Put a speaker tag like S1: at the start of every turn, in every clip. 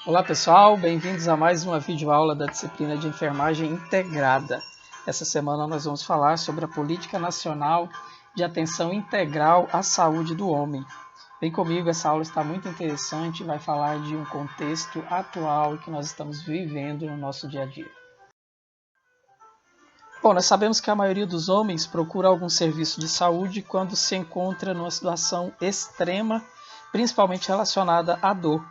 S1: Olá pessoal, bem-vindos a mais uma videoaula da disciplina de Enfermagem Integrada. Essa semana nós vamos falar sobre a Política Nacional de Atenção Integral à Saúde do Homem. Vem comigo, essa aula está muito interessante, vai falar de um contexto atual que nós estamos vivendo no nosso dia a dia. Bom, nós sabemos que a maioria dos homens procura algum serviço de saúde quando se encontra numa situação extrema, principalmente relacionada à dor.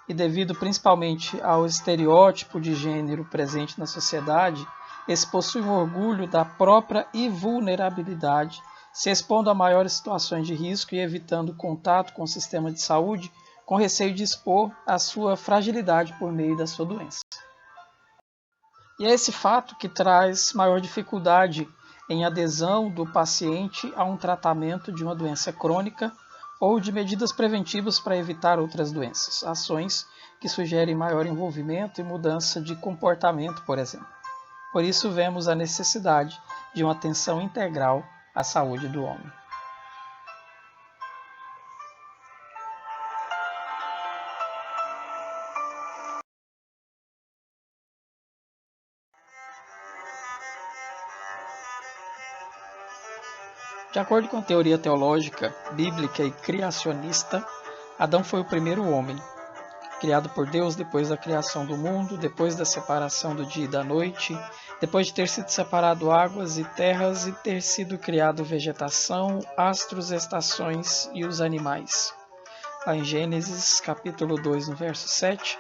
S1: E devido principalmente ao estereótipo de gênero presente na sociedade, esse possui um orgulho da própria invulnerabilidade, se expondo a maiores situações de risco e evitando contato com o sistema de saúde, com receio de expor a sua fragilidade por meio da sua doença. E é esse fato que traz maior dificuldade em adesão do paciente a um tratamento de uma doença crônica ou de medidas preventivas para evitar outras doenças, ações que sugerem maior envolvimento e mudança de comportamento, por exemplo. Por isso, vemos a necessidade de uma atenção integral à saúde do homem. De acordo com a teoria teológica, bíblica e criacionista, Adão foi o primeiro homem, criado por Deus depois da criação do mundo, depois da separação do dia e da noite, depois de ter sido separado águas e terras e ter sido criado vegetação, astros, estações e os animais. Lá em Gênesis, capítulo 2, no verso 7,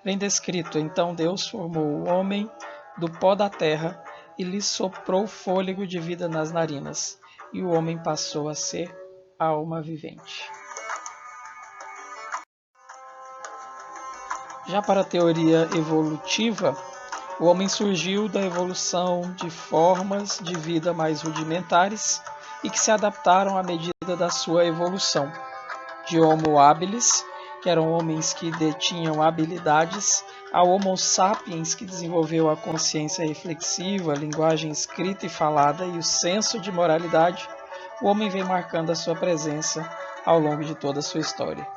S1: vem descrito: Então Deus formou o homem do pó da terra e lhe soprou fôlego de vida nas narinas, e o homem passou a ser alma vivente. Já para a teoria evolutiva, o homem surgiu da evolução de formas de vida mais rudimentares e que se adaptaram à medida da sua evolução. De Homo habilis, que eram homens que detinham habilidades, ao Homo sapiens, que desenvolveu a consciência reflexiva, a linguagem escrita e falada e o senso de moralidade, o homem vem marcando a sua presença ao longo de toda a sua história.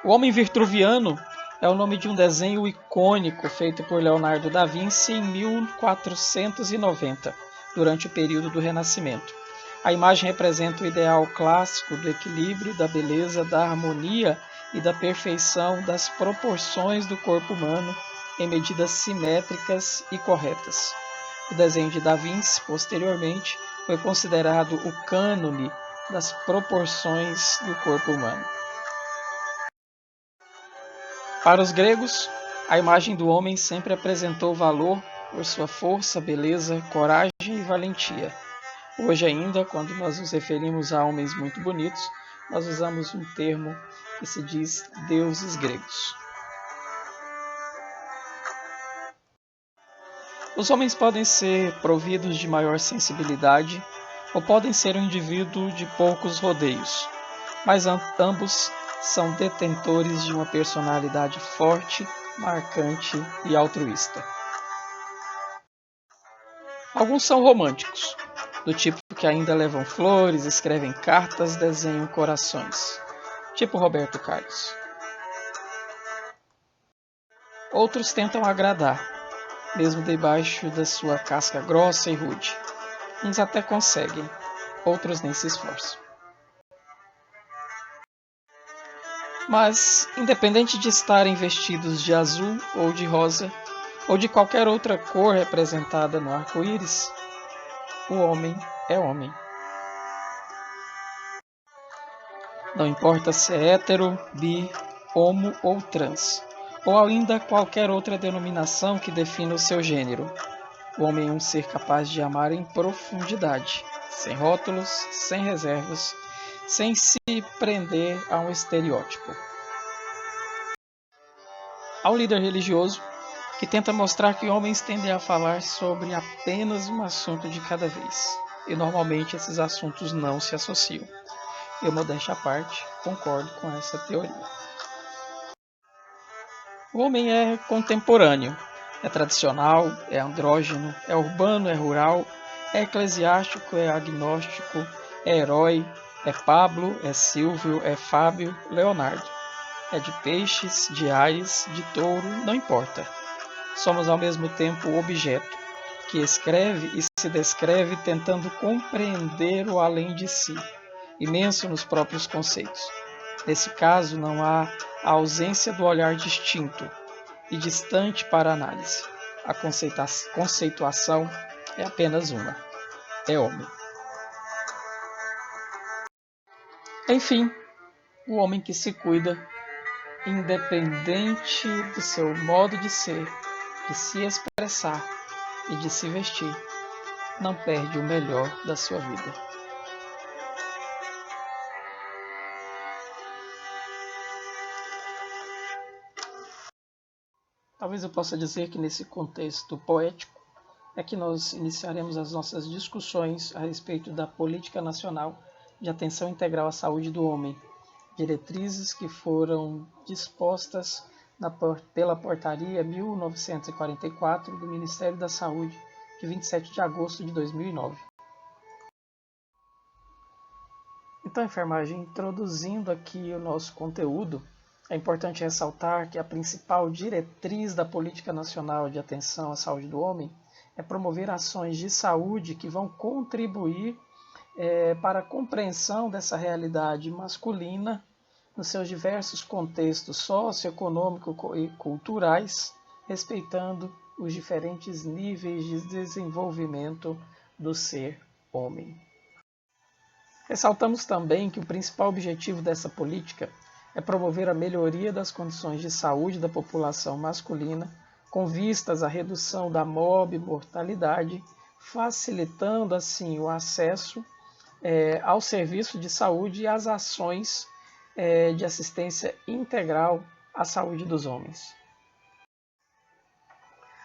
S1: O Homem Vitruviano é o nome de um desenho icônico feito por Leonardo da Vinci em 1490, durante o período do Renascimento. A imagem representa o ideal clássico do equilíbrio, da beleza, da harmonia e da perfeição das proporções do corpo humano em medidas simétricas e corretas. O desenho de Da Vinci, posteriormente, foi considerado o cânone das proporções do corpo humano. Para os gregos, a imagem do homem sempre apresentou valor por sua força, beleza, coragem e valentia. Hoje ainda, quando nós nos referimos a homens muito bonitos, nós usamos um termo que se diz deuses gregos. Os homens podem ser providos de maior sensibilidade ou podem ser um indivíduo de poucos rodeios, mas ambos são detentores de uma personalidade forte, marcante e altruísta. Alguns são românticos, do tipo que ainda levam flores, escrevem cartas, desenham corações, tipo Roberto Carlos. Outros tentam agradar, mesmo debaixo da sua casca grossa e rude. Uns até conseguem, outros nem se esforçam. Mas, independente de estarem vestidos de azul ou de rosa, ou de qualquer outra cor representada no arco-íris, o homem é homem. Não importa se é hétero, bi, homo ou trans, ou ainda qualquer outra denominação que defina o seu gênero. O homem é um ser capaz de amar em profundidade, sem rótulos, sem reservas, sem se prender a um estereótipo. Há um líder religioso que tenta mostrar que homens tendem a falar sobre apenas um assunto de cada vez, e normalmente esses assuntos não se associam. Eu, modéstia à parte, concordo com essa teoria. O homem é contemporâneo, é tradicional, é andrógeno, é urbano, é rural, é eclesiástico, é agnóstico, é herói, é Pablo, é Silvio, é Fábio, Leonardo. é de peixes, de ares, de touro, não importa. Somos ao mesmo tempo o objeto, que escreve e se descreve tentando compreender o além de si, imenso nos próprios conceitos. Nesse caso, não há a ausência do olhar distinto e distante para análise. A conceituação é apenas uma: é homem. Enfim, o homem que se cuida, independente do seu modo de ser, de se expressar e de se vestir, não perde o melhor da sua vida. Talvez eu possa dizer que nesse contexto poético é que nós iniciaremos as nossas discussões a respeito da Política Nacional de Atenção Integral à Saúde do Homem, diretrizes que foram dispostas pela Portaria 1944 do Ministério da Saúde, de 27 de agosto de 2009. Então, enfermagem, introduzindo aqui o nosso conteúdo, é importante ressaltar que a principal diretriz da Política Nacional de Atenção à Saúde do Homem é promover ações de saúde que vão contribuir para a compreensão dessa realidade masculina nos seus diversos contextos socioeconômicos e culturais, respeitando os diferentes níveis de desenvolvimento do ser homem. Ressaltamos também que o principal objetivo dessa política é promover a melhoria das condições de saúde da população masculina, com vistas à redução da morbimortalidade, facilitando assim o acesso ao serviço de saúde e às ações de assistência integral à saúde dos homens.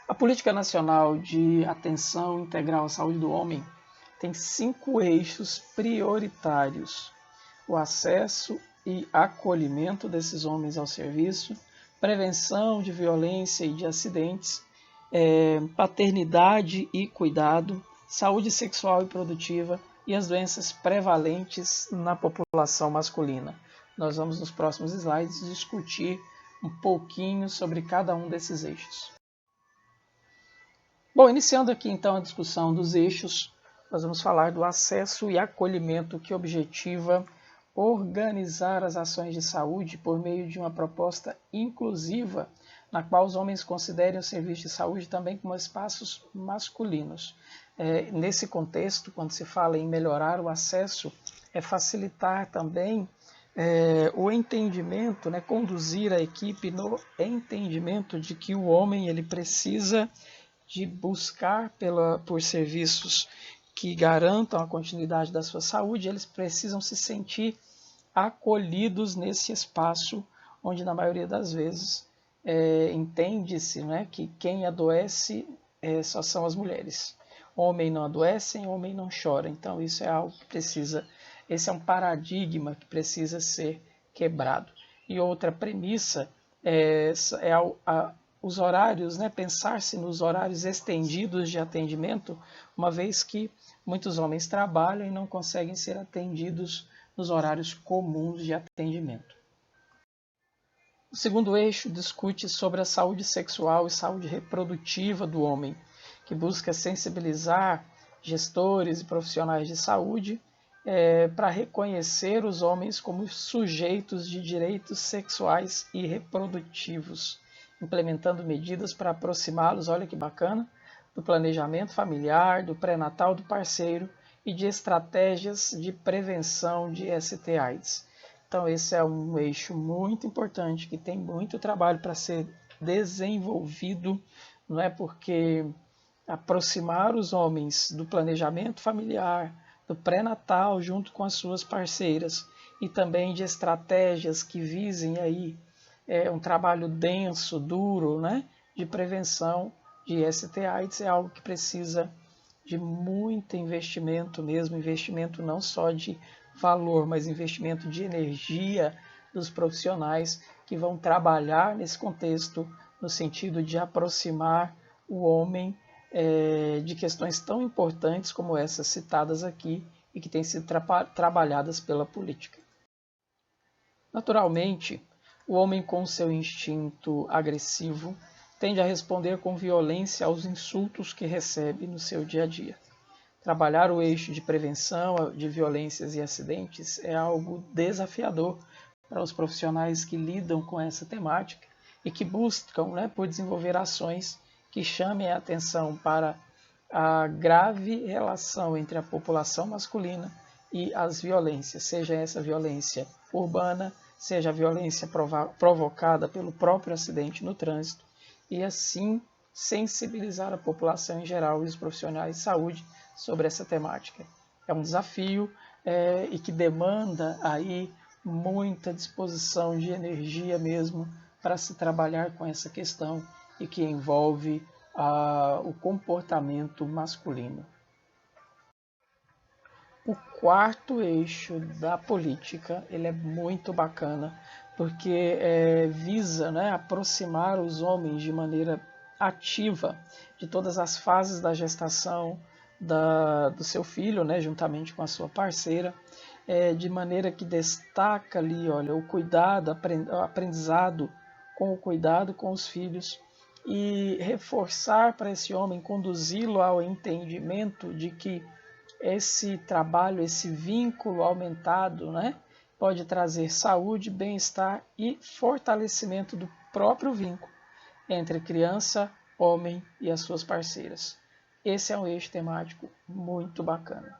S1: A Política Nacional de Atenção Integral à Saúde do Homem tem 5 eixos prioritários: o acesso e acolhimento desses homens ao serviço, prevenção de violência e de acidentes, paternidade e cuidado, saúde sexual e reprodutiva e as doenças prevalentes na população masculina. Nós vamos nos próximos slides discutir um pouquinho sobre cada um desses eixos. Bom, iniciando aqui então a discussão dos eixos, nós vamos falar do acesso e acolhimento, que objetiva organizar as ações de saúde por meio de uma proposta inclusiva, na qual os homens considerem o serviço de saúde também como espaços masculinos. Nesse contexto, quando se fala em melhorar o acesso, é facilitar também o entendimento, conduzir a equipe no entendimento de que o homem ele precisa de buscar por serviços que garantam a continuidade da sua saúde. Eles precisam se sentir acolhidos nesse espaço onde, na maioria das vezes, entende-se que quem adoece só são as mulheres. Homem não adoece, homem não chora. Então isso é algo que precisa, esse é um paradigma que precisa ser quebrado. E outra premissa os horários, pensar-se nos horários estendidos de atendimento, uma vez que muitos homens trabalham e não conseguem ser atendidos nos horários comuns de atendimento. O segundo eixo discute sobre a saúde sexual e saúde reprodutiva do homem, que busca sensibilizar gestores e profissionais de saúde para reconhecer os homens como sujeitos de direitos sexuais e reprodutivos, implementando medidas para aproximá-los, olha que bacana, do planejamento familiar, do pré-natal do parceiro e de estratégias de prevenção de ST/AIDS. Então esse é um eixo muito importante, que tem muito trabalho para ser desenvolvido, não é? Porque aproximar os homens do planejamento familiar, do pré-natal junto com as suas parceiras e também de estratégias que visem aí um trabalho denso, duro, de prevenção de ST/AIDS, é algo que precisa de muito investimento mesmo, investimento não só de valor, mas investimento de energia dos profissionais que vão trabalhar nesse contexto no sentido de aproximar o homem de questões tão importantes como essas citadas aqui e que têm sido trabalhadas pela política. Naturalmente, O homem, com seu instinto agressivo, tende a responder com violência aos insultos que recebe no seu dia a dia. Trabalhar o eixo de prevenção de violências e acidentes é algo desafiador para os profissionais que lidam com essa temática e que buscam, por desenvolver ações que chamem a atenção para a grave relação entre a população masculina e as violências, seja essa violência urbana, seja a violência provocada pelo próprio acidente no trânsito, e assim sensibilizar a população em geral e os profissionais de saúde sobre essa temática. É um desafio e que demanda aí muita disposição de energia mesmo para se trabalhar com essa questão e que envolve o comportamento masculino. O quarto eixo da política ele é muito bacana porque visa aproximar os homens de maneira ativa de todas as fases da gestação do seu filho, juntamente com a sua parceira, de maneira que destaca ali, o cuidado, o aprendizado com o cuidado com os filhos e reforçar para esse homem, conduzi-lo ao entendimento de que esse trabalho, esse vínculo aumentado, pode trazer saúde, bem-estar e fortalecimento do próprio vínculo entre criança, homem e as suas parceiras. Esse é um eixo temático muito bacana.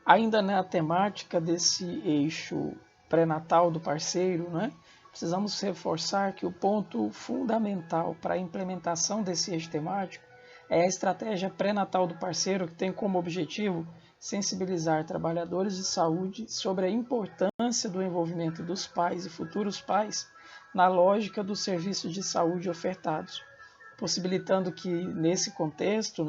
S1: Ainda na temática desse eixo pré-natal do parceiro, precisamos reforçar que o ponto fundamental para a implementação desse eixo temático é a estratégia pré-natal do parceiro, que tem como objetivo sensibilizar trabalhadores de saúde sobre a importância do envolvimento dos pais e futuros pais na lógica dos serviços de saúde ofertados, possibilitando que, nesse contexto,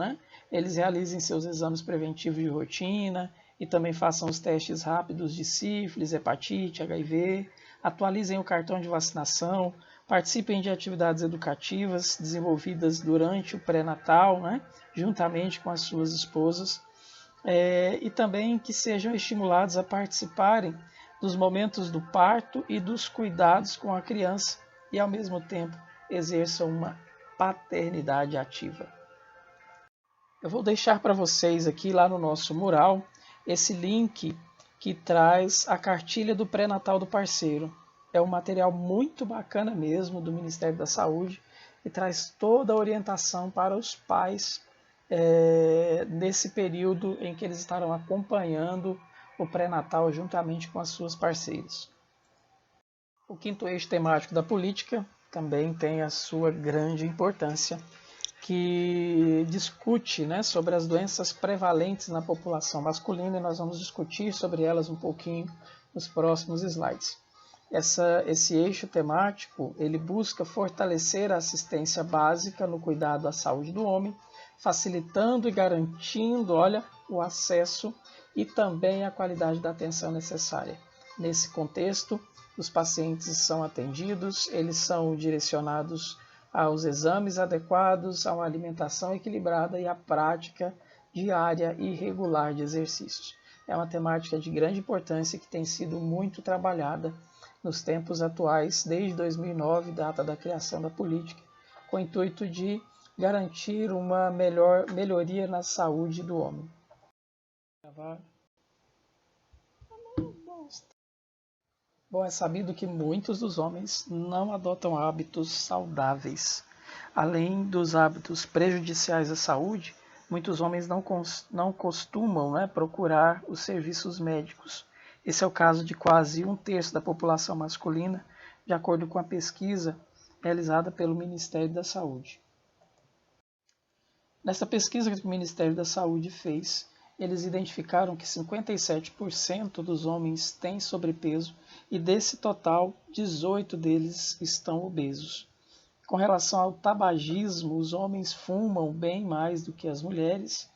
S1: eles realizem seus exames preventivos de rotina e também façam os testes rápidos de sífilis, hepatite, HIV, atualizem o cartão de vacinação, participem de atividades educativas desenvolvidas durante o pré-natal, juntamente com as suas esposas, e também que sejam estimulados a participarem dos momentos do parto e dos cuidados com a criança e, ao mesmo tempo, exerçam uma paternidade ativa. Eu vou deixar para vocês aqui lá no nosso mural esse link que traz a cartilha do pré-natal do parceiro. É um material muito bacana mesmo do Ministério da Saúde e traz toda a orientação para os pais nesse período em que eles estarão acompanhando o pré-natal juntamente com as suas parceiras. O quinto eixo temático da política também tem a sua grande importância, que discute sobre as doenças prevalentes na população masculina, e nós vamos discutir sobre elas um pouquinho nos próximos slides. Esse eixo temático ele busca fortalecer a assistência básica no cuidado à saúde do homem, facilitando e garantindo o acesso e também a qualidade da atenção necessária. Nesse contexto, os pacientes são atendidos, eles são direcionados aos exames adequados, a uma alimentação equilibrada e à prática diária e regular de exercícios. É uma temática de grande importância que tem sido muito trabalhada nos tempos atuais, desde 2009, data da criação da política, com o intuito de garantir uma melhoria na saúde do homem. Bom, é sabido que muitos dos homens não adotam hábitos saudáveis. Além dos hábitos prejudiciais à saúde, muitos homens não costumam procurar os serviços médicos. Esse é o caso de quase 1/3 da população masculina, de acordo com a pesquisa realizada pelo Ministério da Saúde. Nessa pesquisa que o Ministério da Saúde fez, eles identificaram que 57% dos homens têm sobrepeso e desse total, 18 deles estão obesos. Com relação ao tabagismo, os homens fumam bem mais do que as mulheres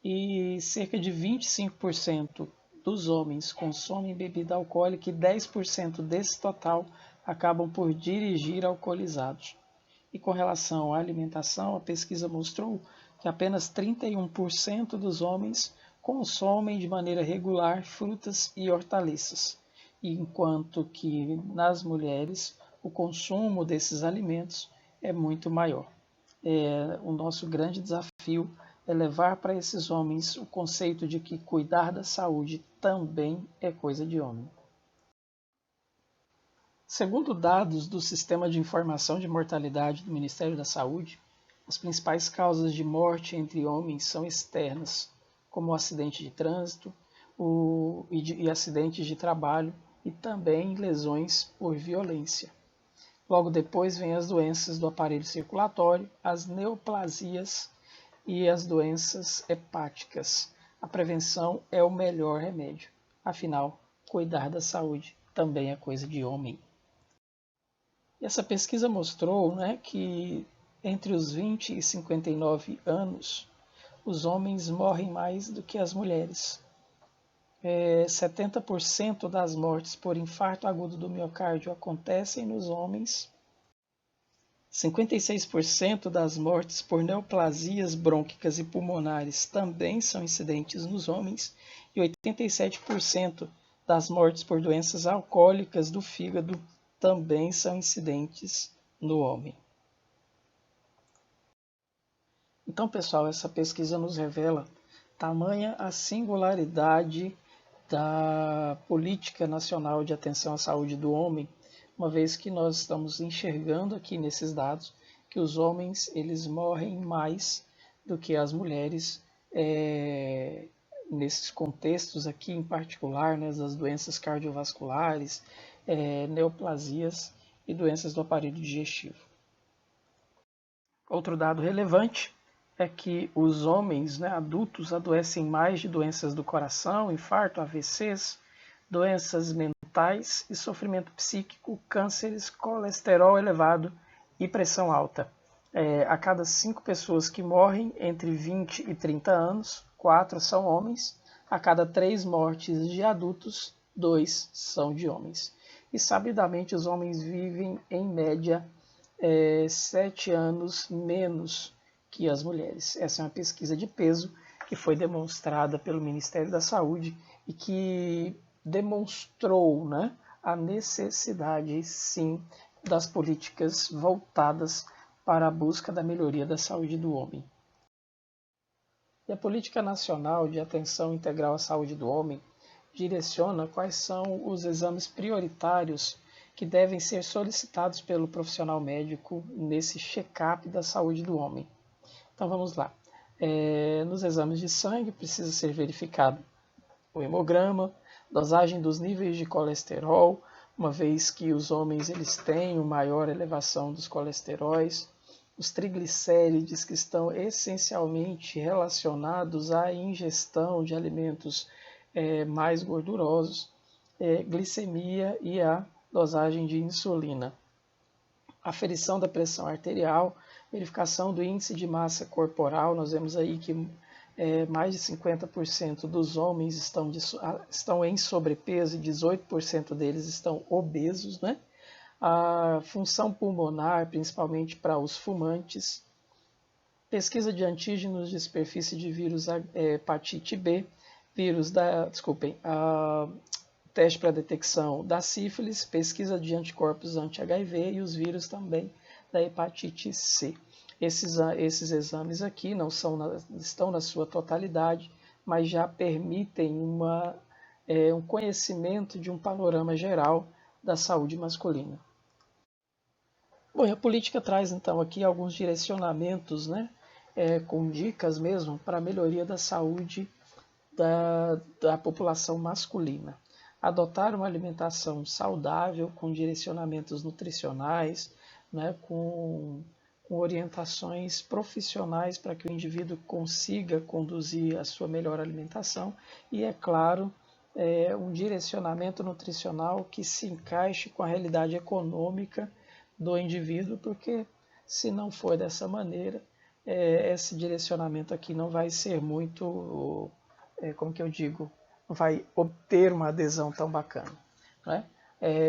S1: e cerca de 25% dos homens consomem bebida alcoólica e 10% desse total acabam por dirigir alcoolizados. E com relação à alimentação, a pesquisa mostrou que apenas 31% dos homens consomem de maneira regular frutas e hortaliças. enquanto que nas mulheres o consumo desses alimentos é muito maior. O nosso grande desafio é levar para esses homens o conceito de que cuidar da saúde também é coisa de homem. Segundo dados do Sistema de Informação de Mortalidade do Ministério da Saúde, as principais causas de morte entre homens são externas, como o acidente de trânsito e acidentes de trabalho e também lesões por violência. Logo depois vêm as doenças do aparelho circulatório, as neoplasias e as doenças hepáticas. A prevenção é o melhor remédio. Afinal, cuidar da saúde também é coisa de homem. E essa pesquisa mostrou, que entre os 20 e 59 anos, os homens morrem mais do que as mulheres. 70% das mortes por infarto agudo do miocárdio acontecem nos homens. 56% das mortes por neoplasias brônquicas e pulmonares também são incidentes nos homens. E 87% das mortes por doenças alcoólicas do fígado também são incidentes no homem. Então, pessoal, essa pesquisa nos revela tamanha a singularidade da Política Nacional de Atenção à Saúde do Homem, uma vez que nós estamos enxergando aqui nesses dados que os homens eles morrem mais do que as mulheres nesses contextos aqui em particular, das doenças cardiovasculares, neoplasias e doenças do aparelho digestivo. Outro dado relevante é que os homens adultos adoecem mais de doenças do coração, infarto, AVCs, doenças mentais e sofrimento psíquico, cânceres, colesterol elevado e pressão alta. A cada 5 pessoas que morrem entre 20 e 30 anos, 4 são homens. A cada 3 mortes de adultos, 2 são de homens. E sabidamente os homens vivem em média 7 anos menos que as mulheres. Essa é uma pesquisa de peso que foi demonstrada pelo Ministério da Saúde e que demonstrou a necessidade, sim, das políticas voltadas para a busca da melhoria da saúde do homem. E a Política Nacional de Atenção Integral à Saúde do Homem direciona quais são os exames prioritários que devem ser solicitados pelo profissional médico nesse check-up da saúde do homem. Então vamos lá. Nos exames de sangue precisa ser verificado o hemograma, dosagem dos níveis de colesterol, uma vez que os homens eles têm uma maior elevação dos colesteróis, os triglicérides que estão essencialmente relacionados à ingestão de alimentos mais gordurosos, glicemia e a dosagem de insulina. Aferição da pressão arterial, verificação do índice de massa corporal, nós vemos aí que mais de 50% dos homens estão em sobrepeso e 18% deles estão obesos, A função pulmonar, principalmente para os fumantes. Pesquisa de antígenos de superfície de vírus hepatite B, teste para detecção da sífilis, pesquisa de anticorpos anti-HIV e os vírus também da hepatite C. Esses exames aqui não estão na sua totalidade, mas já permitem um conhecimento de um panorama geral da saúde masculina. Bom, e a política traz então aqui alguns direcionamentos, com dicas mesmo para a melhoria da saúde da população masculina. Adotar uma alimentação saudável, com direcionamentos nutricionais, com orientações profissionais para que o indivíduo consiga conduzir a sua melhor alimentação e, é claro, um direcionamento nutricional que se encaixe com a realidade econômica do indivíduo, porque se não for dessa maneira, esse direcionamento aqui não vai ser muito, não vai obter uma adesão tão bacana.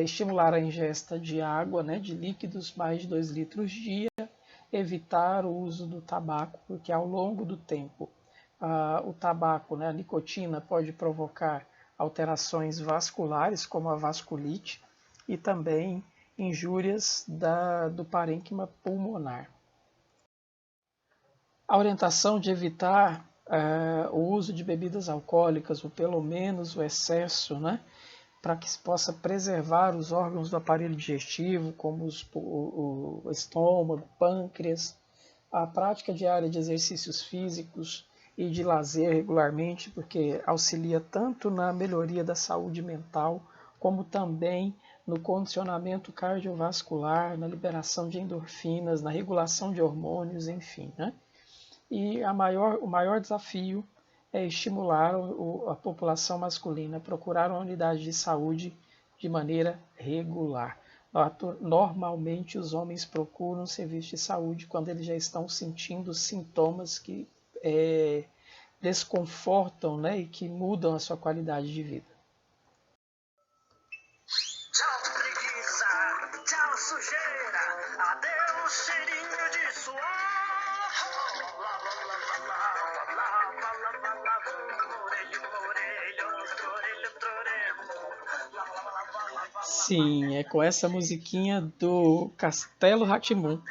S1: Estimular a ingesta de água, de líquidos, mais de 2 litros dia, evitar o uso do tabaco, porque ao longo do tempo o tabaco, a nicotina, pode provocar alterações vasculares, como a vasculite, e também injúrias do parênquima pulmonar. A orientação de evitar o uso de bebidas alcoólicas, ou pelo menos o excesso, né, para que se possa preservar os órgãos do aparelho digestivo, como o estômago, pâncreas, a prática diária de exercícios físicos e de lazer regularmente, porque auxilia tanto na melhoria da saúde mental, como também no condicionamento cardiovascular, na liberação de endorfinas, na regulação de hormônios, enfim, né? E o maior desafio é estimular a população masculina a procurar uma unidade de saúde de maneira regular. Normalmente, os homens procuram um serviço de saúde quando eles já estão sentindo sintomas que desconfortam, né, e que mudam a sua qualidade de vida.
S2: Tchau, preguiça, tchau, sujeira, adeus, cheirinho de suor.
S1: Sim, é com essa musiquinha do Castelo Rá-Tim-Bum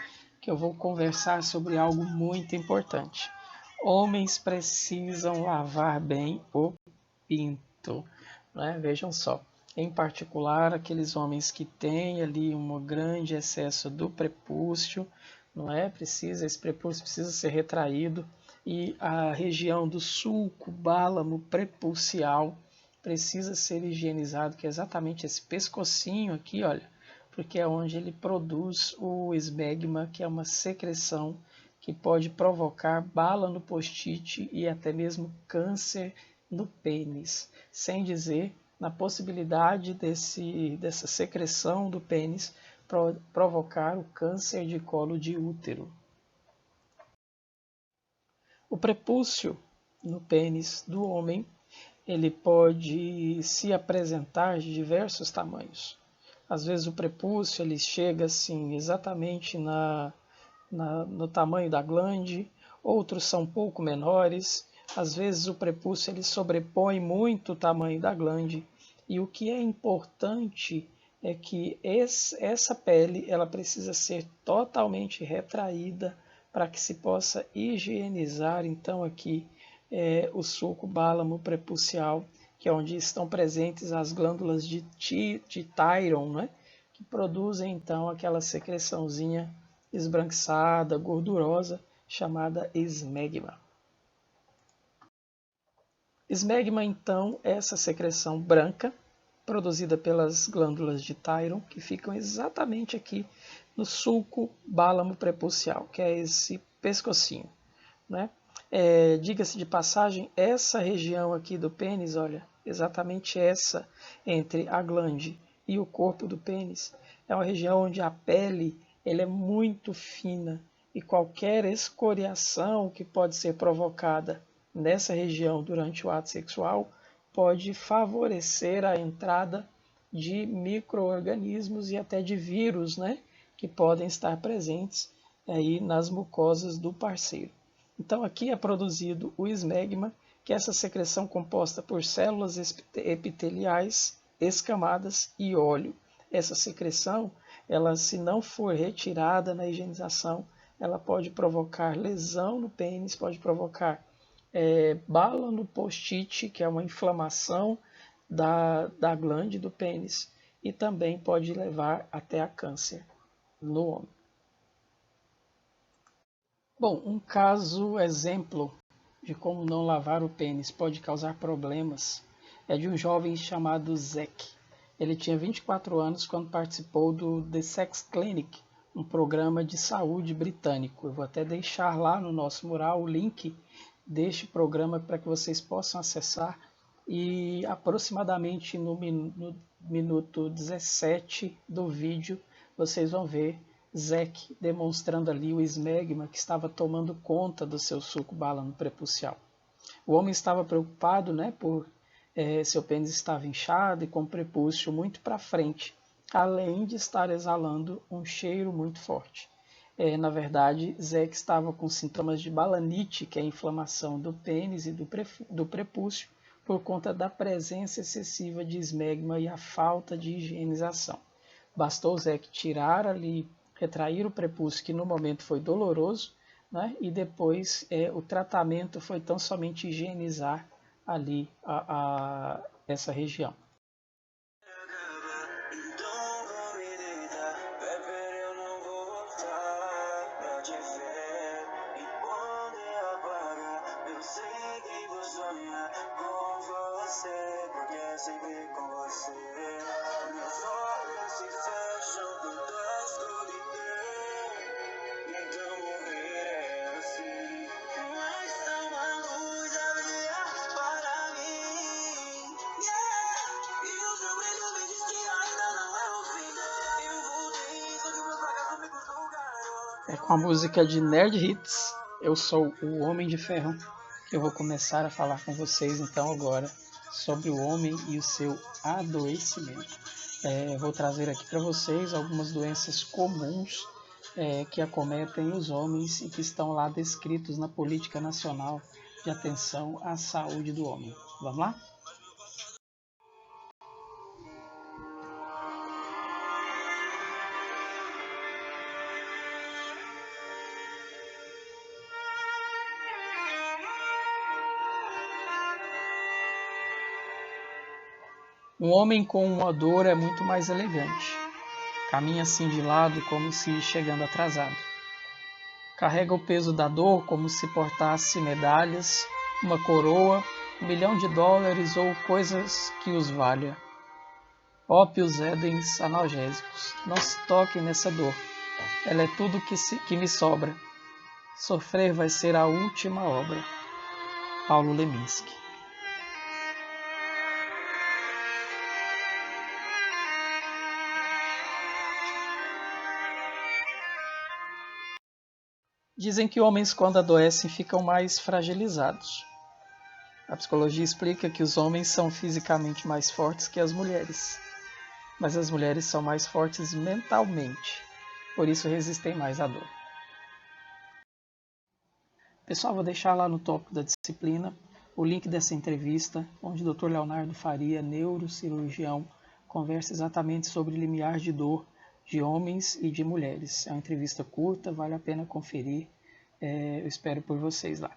S1: que eu vou conversar sobre algo muito importante. Homens precisam lavar bem o pinto, né? Vejam só, em particular aqueles homens que têm ali um grande excesso do prepúcio, não é? Esse prepúcio precisa ser retraído, e a região do sulco bálamo prepulcial precisa ser higienizado, que é exatamente esse pescocinho aqui, olha, porque é onde ele produz o esmegma, que é uma secreção que pode provocar bala no post-it e até mesmo câncer no pênis, sem dizer na possibilidade dessa secreção do pênis provocar o câncer de colo de útero. O prepúcio no pênis do homem, ele pode se apresentar de diversos tamanhos. Às vezes o prepúcio ele chega assim exatamente no tamanho da glande, outros são um pouco menores. Às vezes o prepúcio ele sobrepõe muito o tamanho da glande, e o que é importante é que essa pele ela precisa ser totalmente retraída para que se possa higienizar então aqui o sulco bálamo prepulcial, que é onde estão presentes as glândulas de Thyron, né, que produzem então aquela secreçãozinha esbranquiçada, gordurosa, chamada esmegma. Esmegma, então, é essa secreção branca produzida pelas glândulas de Thyron, que ficam exatamente aqui no sulco bálamo prepulcial, que é esse pescocinho, né? Diga-se de passagem, essa região aqui do pênis, olha, exatamente essa entre a glande e o corpo do pênis, é uma região onde a pele ela é muito fina, e qualquer escoriação que pode ser provocada nessa região durante o ato sexual pode favorecer a entrada de micro-organismos e até de vírus, né, que podem estar presentes aí nas mucosas do parceiro. Então aqui é produzido o esmegma, que é essa secreção composta por células epiteliais escamadas e óleo. Essa secreção, ela, se não for retirada na higienização, ela pode provocar lesão no pênis, pode provocar bala no post-it, que é uma inflamação da glande do pênis, e também pode levar até a câncer no homem. Bom, um caso exemplo de como não lavar o pênis pode causar problemas é de um jovem chamado Zack. Ele tinha 24 anos quando participou do The Sex Clinic, um programa de saúde britânico. Eu vou até deixar lá no nosso mural o link deste programa para que vocês possam acessar, e aproximadamente no minuto 17 do vídeo vocês vão ver Zack demonstrando ali o esmegma que estava tomando conta do seu sulco bálamo prepulcial. O homem estava preocupado, né, por seu pênis estava inchado e com o prepúcio muito para frente, além de estar exalando um cheiro muito forte. Na verdade, Zack estava com sintomas de balanite, que é a inflamação do pênis e do prepúcio, por conta da presença excessiva de esmegma e a falta de higienização. Bastou o Zeke tirar ali, retrair o prepúcio, que no momento foi doloroso, né? E depois o tratamento foi tão somente higienizar ali essa região. Com a música de Nerd Hits, Eu Sou o Homem de Ferro, que eu vou começar a falar com vocês então agora sobre o homem e o seu adoecimento. Vou trazer aqui para vocês algumas doenças comuns que acometem os homens e que estão lá descritos na Política Nacional de Atenção à Saúde do Homem. Vamos lá? Um homem com uma dor é muito mais elegante. Caminha assim de lado como se chegando atrasado. Carrega o peso da dor como se portasse medalhas, uma coroa, $1 milhão ou coisas que os valha. Ópios, édens, analgésicos. Não se toquem nessa dor. Ela é tudo que me sobra. Sofrer vai ser a última obra. Paulo Leminski. Dizem que homens, quando adoecem, ficam mais fragilizados. A psicologia explica que os homens são fisicamente mais fortes que as mulheres, mas as mulheres são mais fortes mentalmente, por isso resistem mais à dor. Pessoal, vou deixar lá no tópico da disciplina o link dessa entrevista, onde o Dr. Leonardo Faria, neurocirurgião, conversa exatamente sobre limiar de dor de homens e de mulheres. É uma entrevista curta, vale a pena conferir. Eu espero por vocês lá.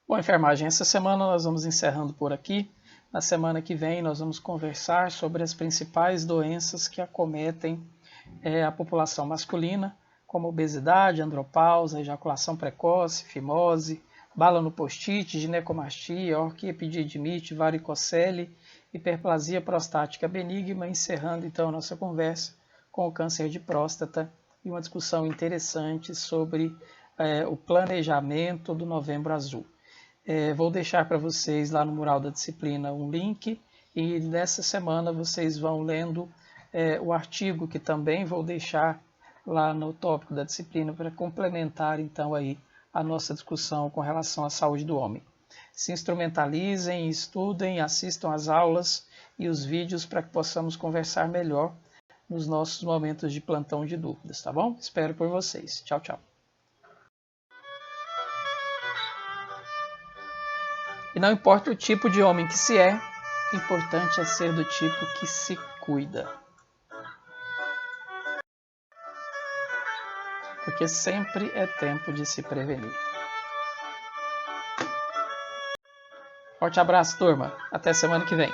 S1: Bom, enfermagem, essa semana nós vamos encerrando por aqui. Na semana que vem nós vamos conversar sobre as principais doenças que acometem a população masculina, como obesidade, andropausa, ejaculação precoce, fimose, bala no post-it, ginecomastia, orquiepididimite, varicocele, hiperplasia prostática benigna, encerrando então a nossa conversa com o câncer de próstata e uma discussão interessante sobre o planejamento do Novembro Azul. Vou deixar para vocês lá no mural da disciplina um link e nessa semana vocês vão lendo o artigo que também vou deixar lá no tópico da disciplina para complementar então aí a nossa discussão com relação à saúde do homem. Se instrumentalizem, estudem, assistam às aulas e os vídeos para que possamos conversar melhor nos nossos momentos de plantão de dúvidas, tá bom? Espero por vocês. Tchau, tchau. E não importa o tipo de homem que se é, o importante é ser do tipo que se cuida. Porque sempre é tempo de se prevenir. Forte abraço, turma. Até semana que vem.